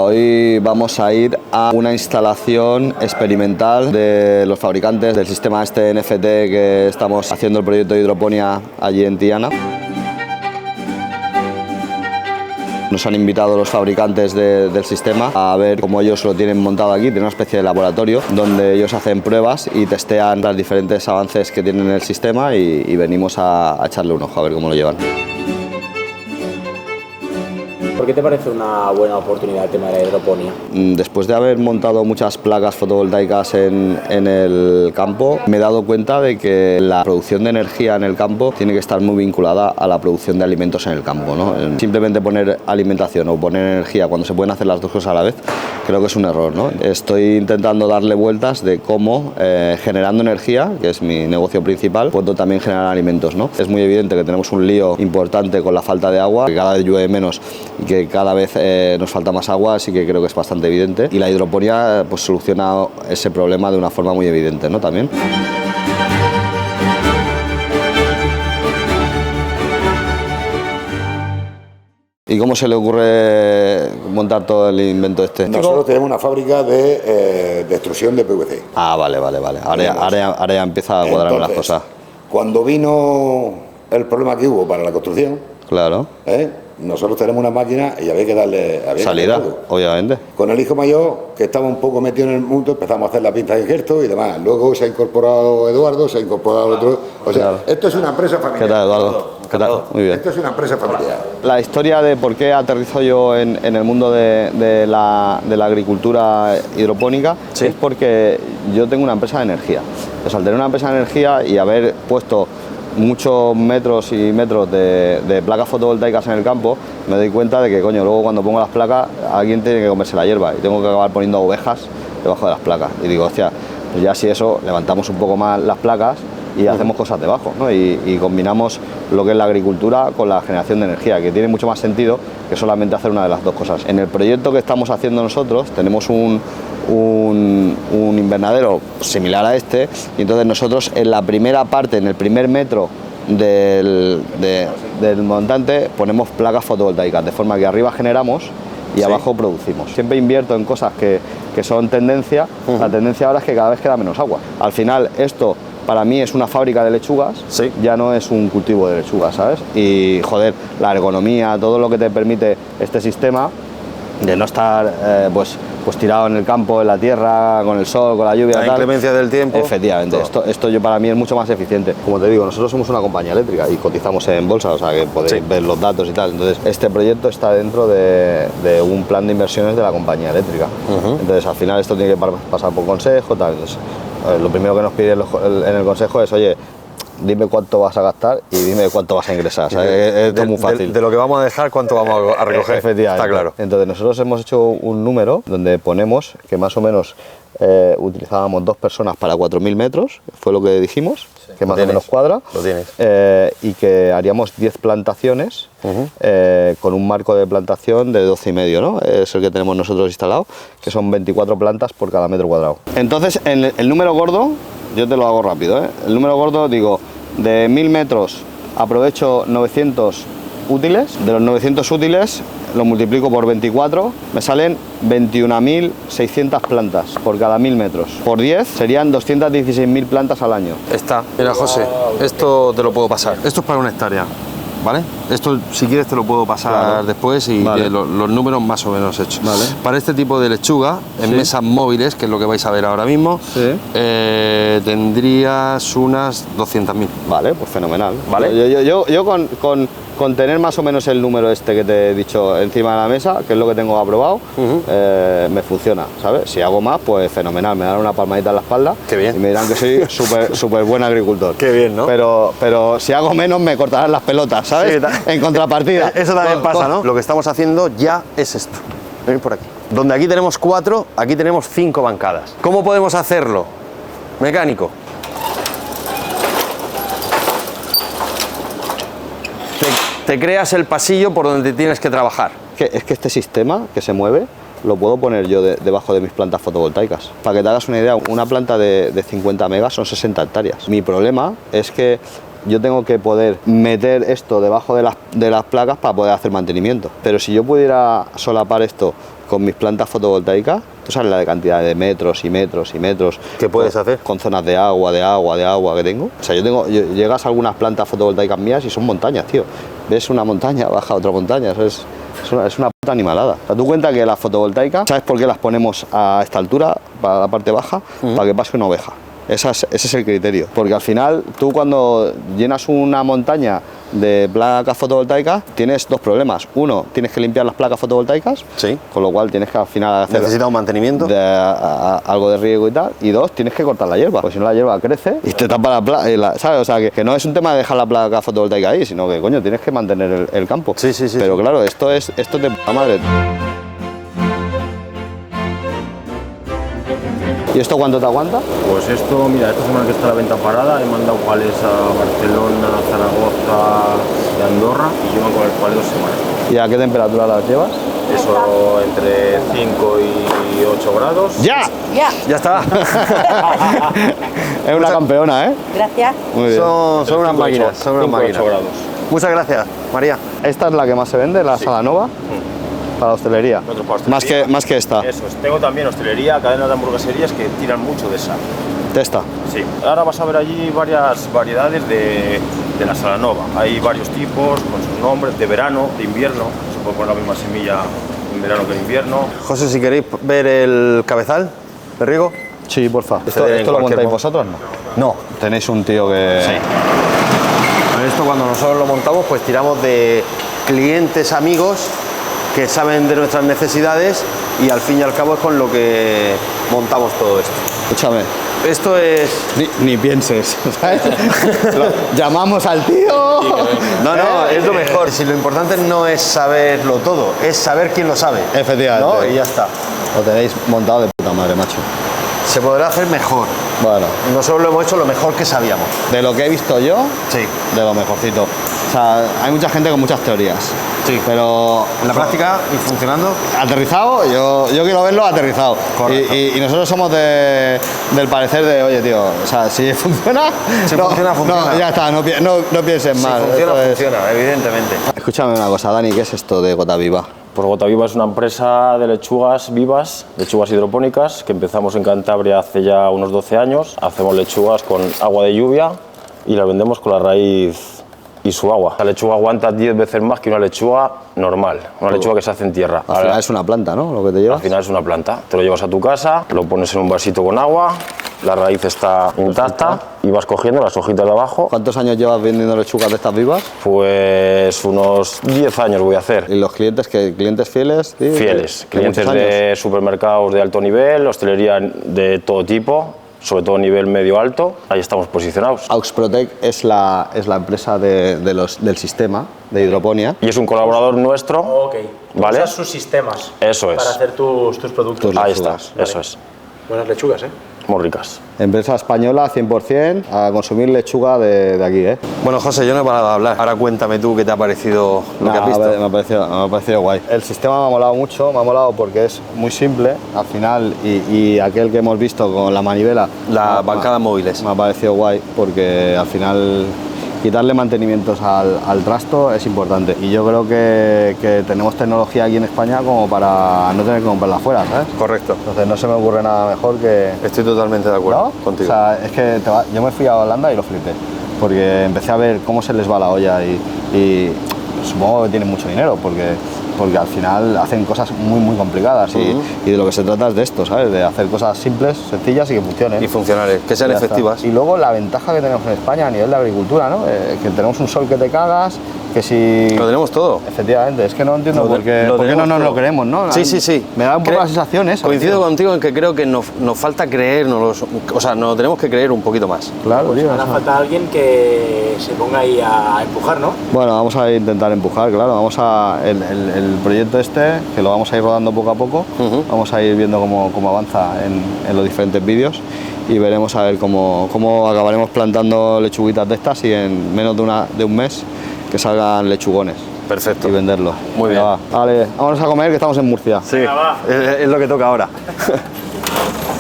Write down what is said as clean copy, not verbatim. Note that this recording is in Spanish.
hoy vamos a ir a una instalación experimental de los fabricantes del sistema este NFT que estamos haciendo el proyecto de hidroponía allí en Tiana. Nos han invitado los fabricantes del sistema a ver cómo ellos lo tienen montado aquí. Tienen una especie de laboratorio donde ellos hacen pruebas y testean los diferentes avances que tienen en el sistema y venimos a echarle un ojo a ver cómo lo llevan. ¿Por qué te parece una buena oportunidad el tema de la hidroponía? Después de haber montado muchas placas fotovoltaicas en el campo, me he dado cuenta de que la producción de energía en el campo tiene que estar muy vinculada a la producción de alimentos en el campo, ¿no? Simplemente poner alimentación o poner energía cuando se pueden hacer las dos cosas a la vez, creo que es un error, ¿no? Estoy intentando darle vueltas de cómo, generando energía, que es mi negocio principal, puedo también generar alimentos, ¿no? Es muy evidente que tenemos un lío importante con la falta de agua, que cada vez llueve menos y que cada vez nos falta más agua, así que creo que es bastante evidente. Y la hidroponía pues soluciona ese problema de una forma muy evidente, ¿no? También. ¿Y cómo se le ocurre montar todo el invento este? Nosotros tenemos una fábrica de extrusión de PVC. Ah, vale. Ahora ya empieza a cuadrarme las cosas. Cuando vino el problema que hubo para la construcción, claro, nosotros tenemos una máquina y había que darle salida, obviamente. Con el hijo mayor, que estaba un poco metido en el mundo, empezamos a hacer la pinta de gesto y demás. Luego se ha incorporado Eduardo, se ha incorporado otro. O sea, claro. Esto es una empresa familiar. ¿Qué tal, Eduardo? ¿Qué tal? Muy bien. Esto es una empresa familiar. La historia de por qué aterrizo yo en el mundo de la agricultura hidropónica, sí, es porque yo tengo una empresa de energía. Entonces, al tener una empresa de energía y haber puesto muchos metros y metros de placas fotovoltaicas en el campo, me doy cuenta de que, coño, luego cuando pongo las placas, alguien tiene que comerse la hierba y tengo que acabar poniendo ovejas debajo de las placas. Y digo, hostia, pues ya si eso, levantamos un poco más las placas y hacemos cosas debajo, ¿no? Y combinamos lo que es la agricultura con la generación de energía, que tiene mucho más sentido que solamente hacer una de las dos cosas. En el proyecto que estamos haciendo nosotros tenemos un invernadero similar a este, y entonces nosotros en la primera parte, en el primer metro del montante, ponemos placas fotovoltaicas, de forma que arriba generamos y abajo producimos. Siempre invierto en cosas que son tendencia. La tendencia ahora es que cada vez queda menos agua. Al final esto para mí es una fábrica de lechugas, ya no es un cultivo de lechugas, ¿sabes? Y joder, la ergonomía, todo lo que te permite este sistema de no estar pues tirado en el campo, en la tierra, con el sol, con la lluvia, la inclemencia del tiempo. Efectivamente, esto yo para mí es mucho más eficiente. Como te digo, nosotros somos una compañía eléctrica y cotizamos en bolsa, o sea que podéis ver los datos y tal. Entonces, este proyecto está dentro de un plan de inversiones de la compañía eléctrica. Entonces, al final esto tiene que pasar por consejo, tal. Entonces, lo primero que nos piden en el consejo es, oye, dime cuánto vas a gastar y dime cuánto vas a ingresar. O sea, esto es muy fácil. De lo que vamos a dejar, cuánto vamos a recoger. Efectivamente. Está claro. Entonces nosotros hemos hecho un número donde ponemos que más o menos utilizábamos 2 personas para 4.000 metros, fue lo que dijimos, que más o menos cuadra. Lo tienes. Y que haríamos 10 plantaciones con un marco de plantación de 12,5, ¿no? Es el que tenemos nosotros instalado, que son 24 plantas por cada metro cuadrado. Entonces, el número gordo, yo te lo hago rápido, el número gordo, digo, de 1.000 metros aprovecho 900 útiles, de los 900 útiles lo multiplico por 24, me salen 21.600 plantas por cada 1.000 metros. Por 10 serían 216.000 plantas al año. Está. Mira, José, esto te lo puedo pasar. Esto es para una hectárea, ¿vale? Esto, si quieres, te lo puedo pasar después y los números más o menos hechos. Para este tipo de lechuga, en mesas móviles, que es lo que vais a ver ahora mismo, tendrías unas 200.000. Vale, pues fenomenal. ¿Vale? Yo con tener más o menos el número este que te he dicho encima de la mesa, que es lo que tengo aprobado, me funciona, ¿sabes? Si hago más, pues fenomenal, me dan una palmadita en la espalda. Qué bien. Y me dirán que soy súper buen agricultor. Qué bien, ¿no? Pero si hago menos, me cortarán las pelotas, ¿sabes? Sí, en contrapartida. Eso también pasa, ¿no? Lo que estamos haciendo ya es esto. Ven por aquí. Donde aquí tenemos 4, aquí tenemos 5 bancadas. ¿Cómo podemos hacerlo? Mecánico. Te creas el pasillo por donde tienes que trabajar. Es que este sistema que se mueve lo puedo poner yo debajo de mis plantas fotovoltaicas. Para que te hagas una idea, una planta de 50 megas son 60 hectáreas. Mi problema es que yo tengo que poder meter esto debajo de las placas para poder hacer mantenimiento. Pero si yo pudiera solapar esto con mis plantas fotovoltaicas, tú sabes la de cantidad de metros y metros y metros. ¿Qué puedes hacer? Con zonas de agua que tengo. O sea, llegas a algunas plantas fotovoltaicas mías y son montañas, tío. Ves una montaña, baja otra montaña, eso es una puta animalada. O sea, tú cuenta que las fotovoltaicas, ¿sabes por qué las ponemos a esta altura, para la parte baja? Para que pase una oveja. Ese es el criterio. Porque al final, tú cuando llenas una montaña de placas fotovoltaicas, tienes dos problemas. Uno, tienes que limpiar las placas fotovoltaicas, Sí. con lo cual tienes que al final hacer Necesita un mantenimiento. algo de riego y tal. Y dos, tienes que cortar la hierba, porque si no la hierba crece y te tapa la placa, ¿sabes? O sea, que no es un tema de dejar la placa fotovoltaica ahí, sino que, coño, tienes que mantener el campo. Sí. Pero claro, esto es de puta madre. ¿Y esto cuánto te aguanta? Pues esto, mira, esta semana que está la venta parada, he mandado pales a Barcelona, Zaragoza y Andorra y llevan con el pal 2 semanas. ¿Y a qué temperatura las llevas? Eso entre 5 y 8 grados. ¡Ya! Ya está. Es una campeona, ¿eh? Gracias. Muy bien. Son unas máquinas. Son unas 5 máquinas. 8 grados. Muchas gracias, María. Esta es la que más se vende, la Salanova, para la hostelería. Nosotros para hostelería. Más que esta. Eso es. Tengo también hostelería, cadenas de hamburgueserías que tiran mucho de esa. De esta. Sí. Ahora vas a ver allí varias variedades de la Salanova. Hay varios tipos con sus nombres, de verano, de invierno. Se puede poner la misma semilla en verano que en invierno. José, si queréis ver el cabezal de riego. Sí, porfa. en ¿Esto lo cualquier montáis momento. vosotros? No. No. Tenéis un tío que... Sí. Esto cuando nosotros lo montamos, pues tiramos de clientes amigos que saben de nuestras necesidades y al fin y al cabo es con lo que montamos todo esto. Escúchame, Esto es... ni pienses, ¿sabes? Llamamos al tío. No, es lo mejor. Si lo importante no es saberlo todo, es saber quién lo sabe. Efectivamente. ¿No? Y ya está. Lo tenéis montado de puta madre, macho. Se podrá hacer mejor. Bueno, Nosotros lo hemos hecho lo mejor que sabíamos. de lo que he visto yo, Sí. de lo mejorcito. O sea, hay mucha gente con muchas teorías. Sí. Pero En la práctica y funcionando. aterrizado, yo quiero verlo aterrizado. Correcto. Y nosotros somos del parecer de, oye, tío, o sea, si funciona, Si funciona, funciona. No, ya está, no pienses Si más. funciona, Esto es- funciona, evidentemente. Escúchame una cosa, Dani, ¿qué es esto de Gota Viva? Pues Gota Viva es una empresa de lechugas vivas, lechugas hidropónicas, que empezamos en Cantabria hace ya unos 12 años. Hacemos lechugas con agua de lluvia y las vendemos con la raíz y su agua. La lechuga aguanta 10 veces más que una lechuga normal, una lechuga que se hace en tierra. Al final es una planta, ¿no? Lo que te llevas. Al final es una planta. Te lo llevas a tu casa, lo pones en un vasito con agua, la raíz está intacta y vas cogiendo las hojitas de abajo. ¿Cuántos años llevas vendiendo lechugas de estas vivas? Pues unos 10 años voy a hacer. ¿Y los clientes, clientes fieles? ¿Sí? Fieles, ¿De clientes muchos años? de supermercados de alto nivel, hostelería de todo tipo, sobre todo nivel medio alto, ahí estamos posicionados. Auxprotec es la empresa del sistema de hidroponía. Y es un colaborador nuestro, Ok. ¿vale? Usas sus sistemas Eso es. para hacer tus productos. Tus Ahí está, lechugas. eso es. Buenas lechugas, ¿eh? Muy ricas. Empresa española 100% a consumir lechuga de aquí, ¿eh? Bueno, José, yo no he parado de hablar. Ahora cuéntame tú qué te ha parecido lo que has visto. Me ha parecido guay. El sistema me ha molado mucho, me ha molado porque es muy simple al final y aquel que hemos visto con la manivela. Las bancadas móviles. Me ha parecido guay porque al final quitarle mantenimientos al trasto es importante. Y yo creo que tenemos tecnología aquí en España como para no tener que comprarla fuera, ¿sabes? Correcto. Entonces no se me ocurre nada mejor que... Estoy totalmente de acuerdo ¿No? contigo. O sea, es que yo me fui a Holanda y lo flipé, porque empecé a ver cómo se les va la olla y supongo que tienen mucho dinero, porque al final hacen cosas muy complicadas y de lo que se trata es de esto, ¿sabes? De hacer cosas simples, sencillas y que funcionen. Y funcionales, que sean Ya está. efectivas. Y luego la ventaja que tenemos en España a nivel de agricultura, ¿no? Que tenemos un sol que te cagas, que si... Lo tenemos todo. Efectivamente, es que no entiendo por qué no tenemos nos todo. lo creemos, ¿no? Sí. Me da un poco la sensación eso. Coincido tío. contigo en que creo que nos falta creernos, o sea, nos lo tenemos que creer un poquito más. Claro, tío. Hará falta alguien que se ponga ahí a empujar, ¿no? Bueno, vamos a intentar empujar, claro. El proyecto este, que lo vamos a ir rodando poco a poco, vamos a ir viendo cómo avanza en los diferentes vídeos y veremos a ver cómo acabaremos plantando lechuguitas de estas y en menos de un mes que salgan lechugones. Perfecto. Y venderlos. Muy Venga, bien. va. Vale, vámonos a comer que estamos en Murcia. Sí, es lo que toca ahora.